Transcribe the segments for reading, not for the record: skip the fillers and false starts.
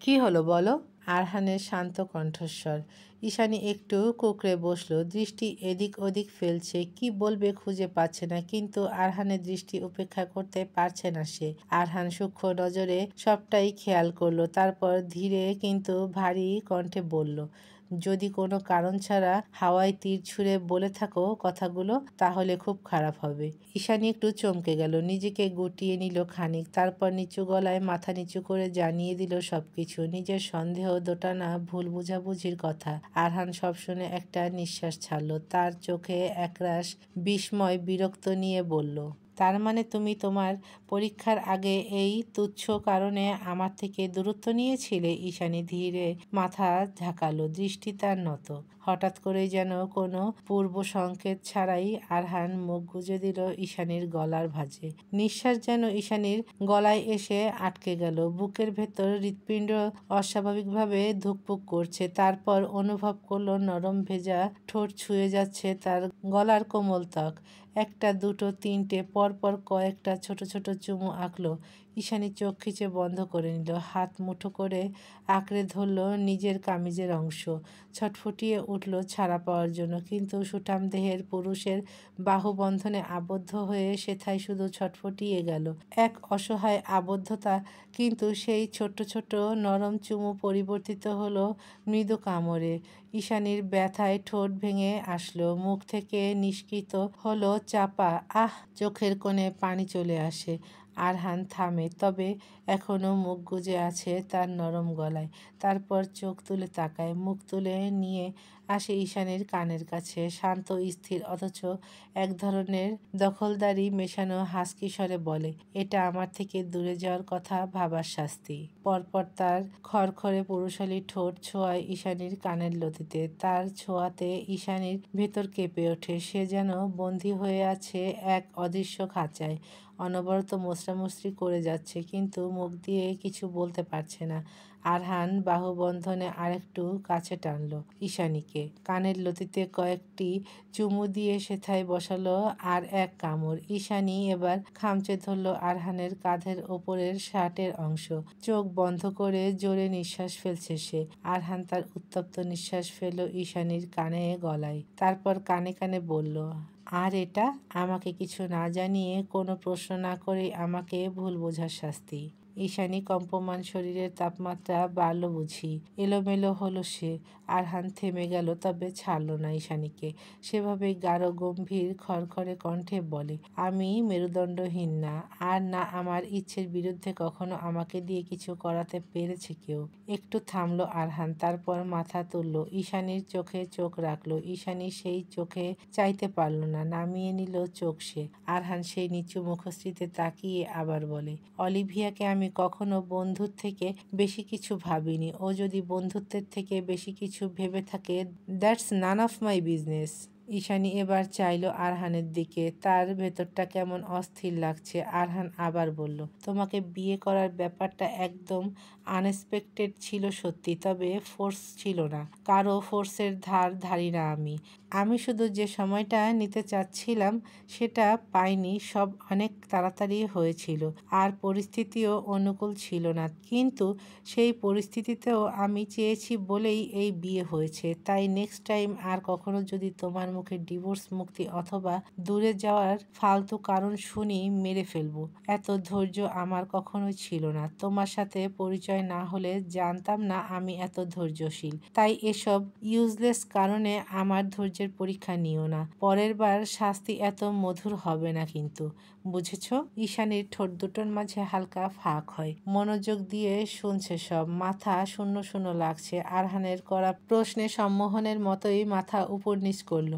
কি হলো বলো? আরহানের শান্ত কণ্ঠস্বর। ঈশানী একটু কুঁকড়ে বসলো, দৃষ্টি এদিক ওদিক ফেলছে, কি বলবে খুঁজে পাচ্ছে না, কিন্তু আরহানের দৃষ্টি উপেক্ষা করতে পারছে না সে। আরহান সূক্ষ্ম নজরে সবটাই খেয়াল করলো, তারপর ধীরে কিন্তু ভারী কণ্ঠে বলল, যদি কোনো কারণ ছাড়া হাওয়ায় তীর ছুঁড়ে বলে থাকো কথাগুলো, তাহলে খুব খারাপ হবে। ঈশানী একটু চমকে গেল, নিজেকে গুটিয়ে নিল খানিক, তারপর নিচু গলায় মাথা নিচু করে জানিয়ে দিল সবকিছু, নিজের সন্দেহ, দোটানা, ভুল বুঝাবুঝির কথা। আরহান সব শুনে একটা নিঃশ্বাস ছাড়ল, তার চোখে একরাশ বিস্ময় বিরক্ত নিয়ে বলল, তার মানে তুমি তোমার পরীক্ষার আগে এই তুচ্ছ কারণে আমার থেকে দূরত্ব নিয়েছিলে? ঈশানী ধীরে মাথা ঝাঁকালো, দৃষ্টি তার নত। হঠাৎ করেই যেন কোনো পূর্ব সংকেত ছাড়াই আরহান মুখ গুজে দিল ঈশানীর গলার ভাঁজে। নিঃশ্বাস যেন ঈশানীর গলায় এসে আটকে গেল, বুকের ভেতর হৃৎপিণ্ড অস্বাভাবিকভাবে ধুকপুক করছে। তারপর অনুভব করল নরম ভেজা ঠোঁট ছুঁয়ে যাচ্ছে তার গলার কোমল ত্বক। একটা, দুটো, তিনটে, পরপর কয়েকটা ছোট ছোট চুমু আঁকলো। ঈশানী চোখ খিচে বন্ধ করে নিল, হাত মুঠো করে আঁকড়ে ধরল নিজের কামিজের অংশ। ছটফটিয়ে উঠল ছাড়া পাওয়ার জন্য, কিন্তু সুঠাম দেহের পুরুষের বাহুবন্ধনে আবদ্ধ হয়ে সেথায় শুধু ছটফটিয়ে গেল এক অসহায় আবদ্ধতা। কিন্তু সেই ছোট্ট ছোট্ট নরম চুমু পরিবর্তিত হলো মৃদু কামড়ে। ঈশানীর ব্যথায় ঠোঁট ভেঙে আসলো, মুখ থেকে নিষ্কৃত হলো চাপা আহ। চোখের কোণে পানি চলে আসে। আরহান থামে, তবে এখনো মুখ গুজে আছে তার নরম গলায়। তারপর চোখ তুলে তাকায়, মুখ তুলে নিয়ে আসে ঈশানীর কানের কাছে, শান্ত স্থির অথচ এক ধরনের দখলদারি মেশানো হাসকি স্বরে বলে, এটা আমার থেকে দূরে যাওয়ার কথা ভাবার শাস্তি। পরপর তার খড়খড়ে পুরুষালী ঠোঁট ছোঁয়ায় ঈশানীর কানের লতিতে, তার ছোঁয়াতে ঈশানীর ভেতর কেঁপে ওঠে। সে যেন বন্দী হয়ে আছে এক অদৃশ্য খাঁচায়, অনবরত মোছড়ামুছড়ি করে যাচ্ছে, কিন্তু মুখ দিয়ে কিছু বলতে পারছে না। আরহান বাহুবন্ধনে আরেকটু কাছে টানল ঈশানীকে, কানের লতিতে কয়েকটি চুমু দিয়ে সেথায় বসালো আর এক কামড়। ঈশানী এবার খামচে ধরল আরহানের কাঁধের ওপরের শার্টের অংশ, চোখ বন্ধ করে জোরে নিঃশ্বাস ফেলছে সে। আরহান তার উত্তপ্ত নিঃশ্বাস ফেলল ঈশানীর কানে গলায়, তারপর কানে কানে বলল, আর এটা আমাকে কিছু না জানিয়ে, কোনো প্রশ্ন না করেই আমাকে ভুল বোঝার শাস্তি। ঈশানী কম্পমান শরীরের তাপমাত্রা বাড়ল বুঝি, এলোমেলো হলো সে। আরহান থেমে গেল, তবে ছাড়ল না ঈশানীকে। সেভাবেই গাঢ় গম্ভীর খড়খড়ে কণ্ঠে বলে, আমি মেরুদণ্ডহীন না, আর না আমার ইচ্ছের বিরুদ্ধে কখনো আমাকে দিয়ে কিছু করাতে পেরেছে কেউ। একটু থামল আরহান, তারপর মাথা তুলল, ঈশানীর চোখে চোখ রাখল। ঈশানী সেই চোখে চাইতে পারল না, নামিয়ে নিল চোখ সে। আরহান সেই নিচু মুখশ্রীতে তাকিয়ে আবার বলে, অলিভিয়াকে আমি কখনো বন্ধুর থেকে বেশি কিছু ভাবিনি। ও যদি বন্ধুত্বের থেকে বেশি কিছু ভেবে থাকে, that's none of my business. Ishani এবার চাইল আরহানের দিকে, তার ভেতরটা কেমন অস্থির লাগছে। আরহান আবার বলল, তোমাকে বিয়ে করার ব্যাপারটা একদম আনএক্সপেক্টেড ছিল সত্যি, তবে ফোর্স ছিল না। কারো ফোর্সের ধার ধারি না আমি। আমি শুধু যে সময়টা নিতে চাচ্ছিলাম সেটা পাইনি। সব অনেক তাড়াতাড়ি হয়েছিল, আর পরিস্থিতিও অনুকূল ছিল না, কিন্তু সেই পরিস্থিতিতেও আমি চেয়েছি বলেই এই বিয়ে হয়েছে। তাই নেক্সট টাইম আর কখনো যদি তোমার মুখে ডিভোর্স, মুক্তি অথবা দূরে যাওয়ার ফালতু কারণ শুনি, মেরে ফেলবো। এত ধৈর্য আমার কখনোই ছিল না। তোমার সাথে পরিচয় না হলে জানতাম না আমি এত ধৈর্যশীল। তাই এসব ইউজলেস কারণে আমার ধৈর্যের পরীক্ষা নিও না। পরের বার শাস্তি এত মধুর হবে না কিন্তু, বুঝেছ? ঈশানীর ঠোঁট দুটোর মাঝে হালকা ফাঁক হয়, মনোযোগ দিয়ে শুনছে সব। মাথা শূন্য শূন্য লাগছে। আরহানের করা প্রশ্নে সম্মোহনের মতোই মাথা উপর নিচ করল।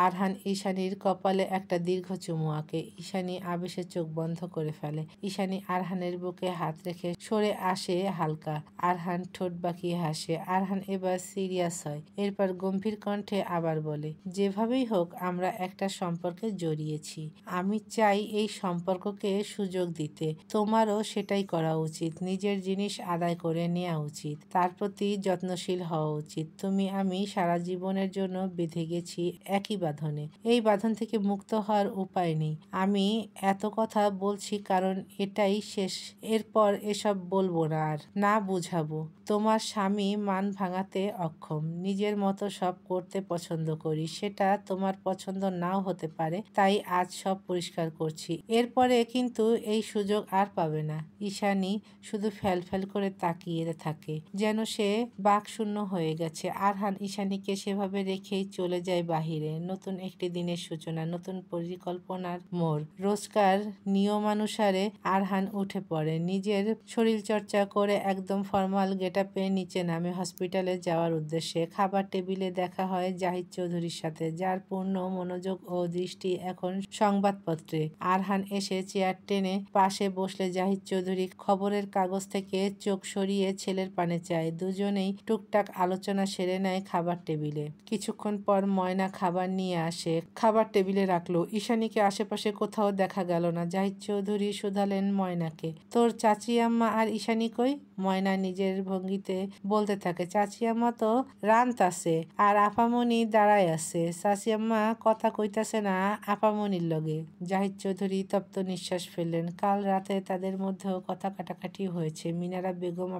আরহান ঈশানীর কপালে একটা দীর্ঘ চুমু আঁকে। ঈশানী আবেশে চোখ বন্ধ করে ফেলে। ঈশানী আরহানের বুকে হাত রেখে সরে আসে হালকা। আরহান ঠোঁট বাঁকিয়ে হাসে। আরহান এবার সিরিয়াস হয়, এরপর গম্ভীর কণ্ঠে আবার বলে, যেভাবেই হোক আমরা একটা সম্পর্কে জড়িয়েছি। আমি চাই এই সম্পর্ককে সুযোগ দিতে। তোমারও সেটাই করা উচিত। নিজের জিনিস আদায় করে নেওয়া উচিত, তার প্রতি যত্নশীল হওয়া উচিত। তুমি আমি সারা জীবনের জন্য বেঁধে গেছি একই বাঁধনে। এই বাঁধন থেকে মুক্ত হওয়ার উপায় নেই। আমি এত কথা বলছি কারণ এটাই শেষ। এরপর এসব বলবো না আর না বুঝাবো। তোমার স্বামী মান ভাঙাতে অক্ষম। নিজের মতো সব করতে পছন্দ করি। সেটা তোমার পছন্দ নাও হতে পারে, তাই আজ সব পরিষ্কার করছি। এরপরে কিন্তু এই সুযোগ আর পাবে না। ঈশানী শুধু ফ্যাল করে তাকিয়ে থাকে, যেন সে বাকশূন্য হয়ে গেছে। আরহান ঈশানীকে সেভাবে রেখেই চলে যায় বাহিরে। নতুন একটি দিনের সূচনা, নতুন পরিকল্পনার মোড়। রোজকার নিয়মানুসারে আরহান উঠে পড়ে। নিজের শরীরচর্চা করে একদম ফর্মাল গেটআপে নিচে নামে হসপিটালে যাওয়ার উদ্দেশ্যে। খাবার টেবিলে দেখা হয় জাহিদ চৌধুরীর সাথে, যার পূর্ণ মনোযোগ ও দৃষ্টি এখন সংবাদপত্রে। আরহান এসে চেয়ার টেনে পাশে বসলে জাহিদ চৌধুরী খবরের কাগজ থেকে চোখ সরিয়ে ছেলের পানে চায়। দুজনেই টুকটাক আলোচনা সেরে নেয় খাবার টেবিলে। কিছুক্ষণ পর ময়না খাবার নিয়ে আসে, খাবার টেবিলে রাখলো। ঈশানীকে আশেপাশে কোথাও দেখা গেল না। জাহিদ চৌধুরী শুধালেন ময়নাকে, তোর চাচি আম্মা আর ঈশানী কই? ময়না নিজের ভঙ্গিতে বলতে থাকে, চাচি আম্মা তো রানতাছে আর আপামনি দাঁড়ায় আছে। চাচি আম্মা কথা কইতাছে না আপামনির লগে। জাহিদ চৌধুরী তপ্ত নিঃশ্বাস ফেললেন। কাল রাতে তাদের মধ্যেও কথা কাটাকাটি হয়েছে। মিনারা বেগম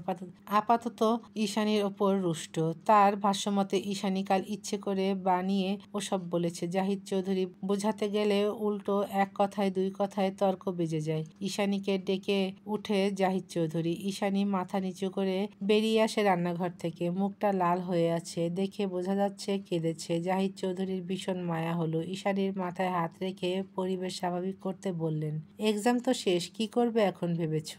আপাতত ঈশানীর ওপর রুষ্ট। তার ভাষ্যমতে ঈশানী কাল ইচ্ছে করে বানিয়ে ওসব বলেছে। জাহিদ চৌধুরী বোঝাতে গেলে উল্টো এক কথায় দুই কথায় তর্ক বেজে যায়। ঈশানীকে ডেকে উঠে জাহিদ চৌধুরী। ঈশানী মাথা নিচু করে বেরিয়ে আসে রান্নাঘর থেকে। মুখটা লাল হয়ে আছে, দেখে বোঝা যাচ্ছে কেঁদেছে। জাহিদ চৌধুরীর ভীষণ মায়া হলো। ঈশানীর মাথায় হাত রেখে পরিবেশ স্বাভাবিক করতে বললেন, এক্সাম তো শেষ, কি করবে এখন ভেবেছ?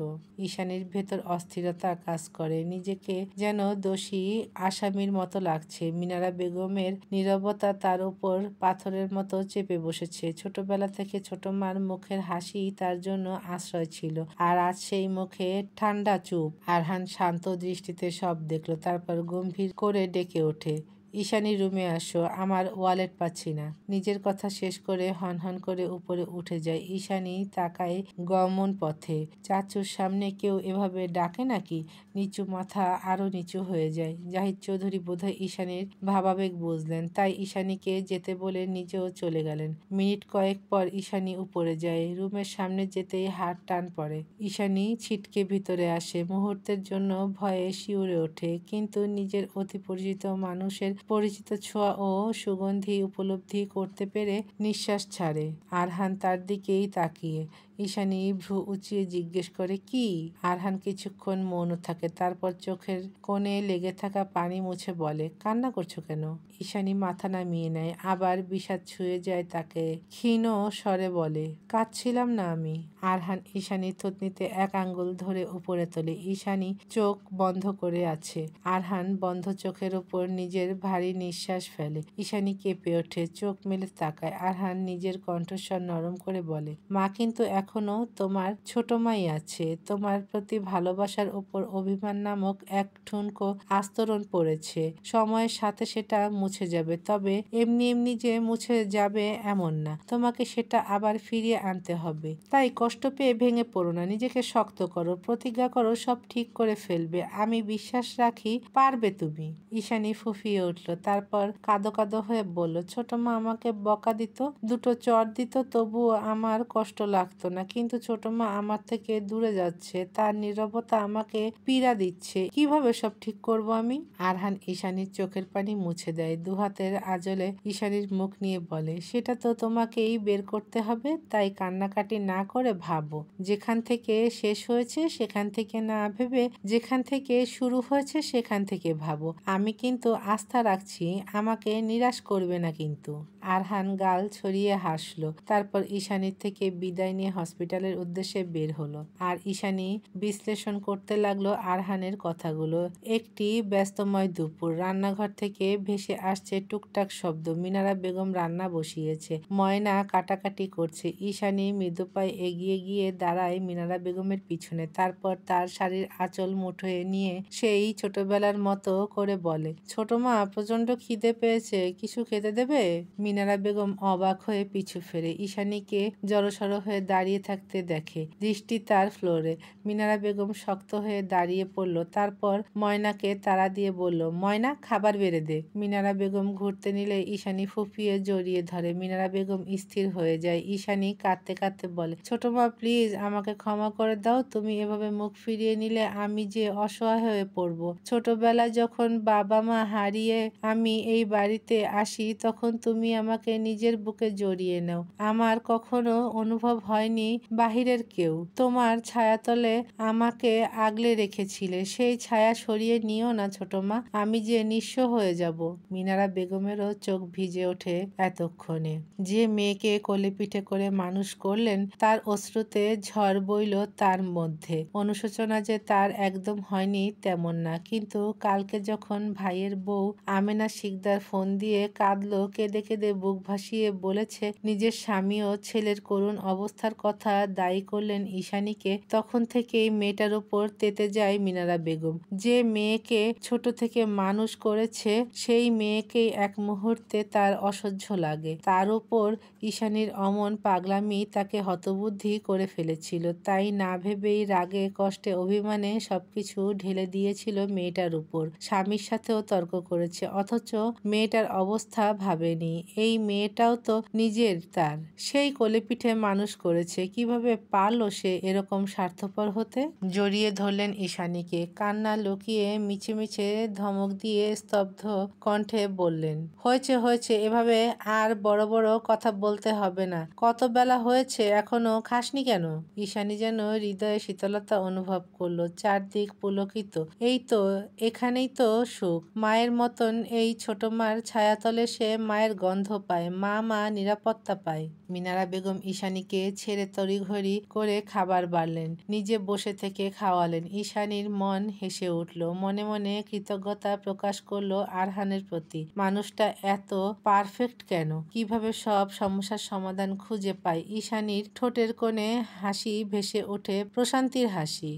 ঈশানীর ভেতর অস্থিরতা কাজ করে। নিজেকে যেন দোষী আসামির মতো লাগছে। মিনারা বেগমের নীরবতা তার উপর পাথরের মতো চেপে বসেছে। ছোটবেলা থেকে ছোট মার মুখের হাসি তার জন্য আশ্রয় ছিল, আর আজ সেই মুখে ঠান্ডা চুপ। আরহান শান্ত দৃষ্টিতে সব দেখলো, তারপর গম্ভীর করে ডেকে ওঠে, ঈশানী রুমে আসো, আমার ওয়ালেট পাচ্ছি না। নিজের কথা শেষ করে হনহন করে উপরে উঠে যায়। ঈশানী তাকায় গমন পথে। চাচুর সামনে কেউ এভাবে ডাকে নাকি? নিচু মাথা আরো নিচু হয়ে যায়। জাহিদ চৌধুরী বোধহয় ঈশানীর ভাবাবেগ বুঝলেন, তাই ঈশানীকে যেতে বলে নিজেও চলে গেলেন। মিনিট কয়েক পর ঈশানী উপরে যায়। রুমের সামনে যেতেই হাত টান পড়ে। ঈশানী ছিটকে ভিতরে আসে। মুহূর্তের জন্য ভয়ে শিউরে ওঠে, কিন্তু নিজের অতি পরিচিত মানুষের পরিচিত ছোঁয়া ও সুগন্ধি উপলব্ধি করতে পেরে নিঃশ্বাস ছাড়ে। আরহান তার দিকেই তাকিয়ে। ঈশানী ভ্রু উঁচিয়ে জিজ্ঞেস করে, কি? আরহান কিছুক্ষণ মৌন থাকে, তারপর চোখের কোণে লেগে থাকা পানি মুছে বলে, কান্না করছো কেন? ঈশানী মাথা নামিয়ে নেয়, আবার বিষাদ ছুঁয়ে যায় তাকে। ক্ষীণ স্বরে বলে, কাঁদছিলাম না আমি। আরহান ঈশানীর থুতনিতে এক আঙ্গুল ধরে উপরে তোলে। ঈশানী চোখ বন্ধ করে আছে। আরহান বন্ধ চোখের উপর নিজের ভারী নিঃশ্বাস ফেলে। ঈশানী কেঁপে ওঠে, চোখ মেলে তাকায়। আরহান নিজের কণ্ঠস্বর নরম করে বলে, মা কিন্তু এখনো তোমার ছোট মাই আছে। তোমার প্রতি ভালোবাসার উপর অভিমান নামক এক ঠুনকো আস্তরণ পড়েছে। সময়ের সাথে সেটা মুছে যাবে, তবে এমনি এমনি যে মুছে যাবে এমন না। তোমাকে সেটা আবার ফিরিয়ে আনতে হবে। তাই কষ্ট পেয়ে ভেঙে পড়ো না, নিজেকে শক্ত করো, প্রতিজ্ঞা করো সব ঠিক করে ফেলবে। আমি বিশ্বাস রাখি পারবে তুমি। ঈশানী ফুঁফিয়ে উঠল, তারপর কাঁদো কাঁদো হয়ে বলল, ছোট মা আমাকে বকা দিত, দুটো চড় দিত, তবুও আমার কষ্ট লাগতো না। কিন্তু ছোট মা আমার থেকে দূরে যাচ্ছে, তার নীরবতা আমাকে পীড়া দিচ্ছে। কিভাবে সব ঠিক করব আমি? আরহান ঈশানীর চোখের পানি মুছে দেয়। দুহাতের আঁচলে ঈশানীর মুখ নিয়ে বলে, সেটা তো তোমাকেই বের করতে হবে। তাই কান্নাকাটি না করে ভাবো, যেখান থেকে শেষ হয়েছে সেখান থেকে না ভেবে যেখান থেকে শুরু হয়েছে সেখান থেকে ভাবো। আমি কিন্তু আস্থা রাখছি, আমাকে নিরাশ করবে না কিন্তু। আরহান গাল ছড়িয়ে হাসলো, তারপর ঈশানীর থেকে বিদায় নিয়ে হসপিটালের উদ্দেশ্যে বের হলো। আর ঈশানী বিশ্লেষণ করতে লাগলো আরহানের কথাগুলো। একটি ব্যস্তময় দুপুর। রান্নাঘর থেকে ভেসে আসছে টুকটাক শব্দ। মিনারা বেগম রান্না বসিয়েছে, ময়না কাটাকাটি করছে। ঈশানী মৃদু পায়ে এগিয়ে গিয়ে দাঁড়ায় মিনারা বেগমের পিছনে, তারপর তার শাড়ির আঁচল মুঠোয় নিয়ে সেই ছোটবেলার মতো করে বলে, ছোট মা প্রচন্ড খিদে পেয়েছে, কিছু খেতে দেবে? মিনারা বেগম অবাক হয়ে পিছু ফেরে। ঈশানীকে জড়সড় হয়ে দাঁড়িয়ে দাঁড়িয়ে থাকতে দেখে। দৃষ্টি তার ফ্লোরে। মিনারা বেগম শক্ত হয়ে দাঁড়িয়ে পড়ল। তারপর ময়নাকে তাড়া দিয়ে বলল, ময়না, খাবার বেড়ে দে। মিনারা বেগম ঘুরতে নিলে ঈশানী ফুঁপিয়ে জড়িয়ে ধরে। মিনারা বেগম স্থির হয়ে যায়। ঈশানী কাঁদতে কাঁদতে বলে, ছোট মা প্লিজ আমাকে ক্ষমা করে দাও। তুমি এভাবে মুখ ফিরিয়ে নিলে আমি যে অসহায় হয়ে পড়ব। ছোটবেলায় যখন বাবা মা হারিয়ে আমি এই বাড়িতে আসি তখন তুমি আমাকে নিজের বুকে জড়িয়ে নাও। আমার কখনো অনুভব হয়নি বাহিরের কেউ তোমার ছায়াতলে আমাকে আগলে রেখেছিলে। সেই ছায়া সরিয়ে নিও না ছোট মা, আমি যে নিঃস্ব হয়ে যাব। মিনারা বেগমেরও চোখ ভিজে ওঠে এতক্ষণে। যে মেয়েকে কোলে পিঠে করে মানুষ করলেন তার অশ্রুতে ঝড় বইল তার মধ্যে। অনুশোচনা যে তার একদম হয়নি তেমন না, কিন্তু কালকে যখন ভাইয়ের বউ আমেনা শিকদার ফোন দিয়ে কাঁদলো, কেঁদে কেঁদে বুক ভাসিয়ে বলেছে নিজের স্বামী ও ছেলের করুণ অবস্থার কথা দায়ী করলেন ঈশানীকে, তখন থেকেই মেয়েটার উপর তেতে যায় মিনারা বেগম। যে মেয়েকে ছোট থেকে মানুষ করেছে সেই মেয়েকেই এক মুহূর্তে তার অসহ্য লাগে। তার উপর ঈশানীর অমন পাগলামি তাকে হতবুদ্ধি করে ফেলেছিল। তাই না ভেবেই রাগে কষ্টে অভিমানে সবকিছু ঢেলে দিয়েছিল মেয়েটার উপর। স্বামীর সাথেও তর্ক করেছে, অথচ মেয়েটার অবস্থা ভাবেনি। এই মেয়েটাও তো নিজের তার, সেই কোলেপিঠে মানুষ করেছে। কিভাবে পারলো সে এরকম স্বার্থপর হতে? জড়িয়ে ধরলেন ঈশানীকে। কান্না লুকিয়ে মিছিমিছে ধমক দিয়ে স্তব্ধ কণ্ঠে বললেন, হয়েছে হয়েছে, এভাবে আর বড় বড় কথা বলতে হবে না। কত বেলা হয়েছে, এখনো খাসনি কেন? ঈশানী যেন হৃদয়ে শীতলতা অনুভব করলো। চারদিক পুলকিত। এই তো, এখানেই তো সুখ। মায়ের মতন এই ছোট মার ছায়াতলে সে মায়ের গন্ধ পায়, মা নিরাপত্তা পায়। মিনারা বেগম ঈশানীকে ছেড়ে তড়িঘড়ি করে খাবার বাড়লেন, নিজে বসে থেকে খাওয়ালেন। ঈশানীর মন হেসে উঠল, মনে মনে কৃতজ্ঞতা প্রকাশ করলো আরহানের প্রতি। মানুষটা এত পারফেক্ট কেন, কিভাবে সব সমস্যার সমাধান খুঁজে পায়। ঈশানীর ঠোঁটের কোণে হাসি ভেসে ওঠে, প্রশান্তির হাসি।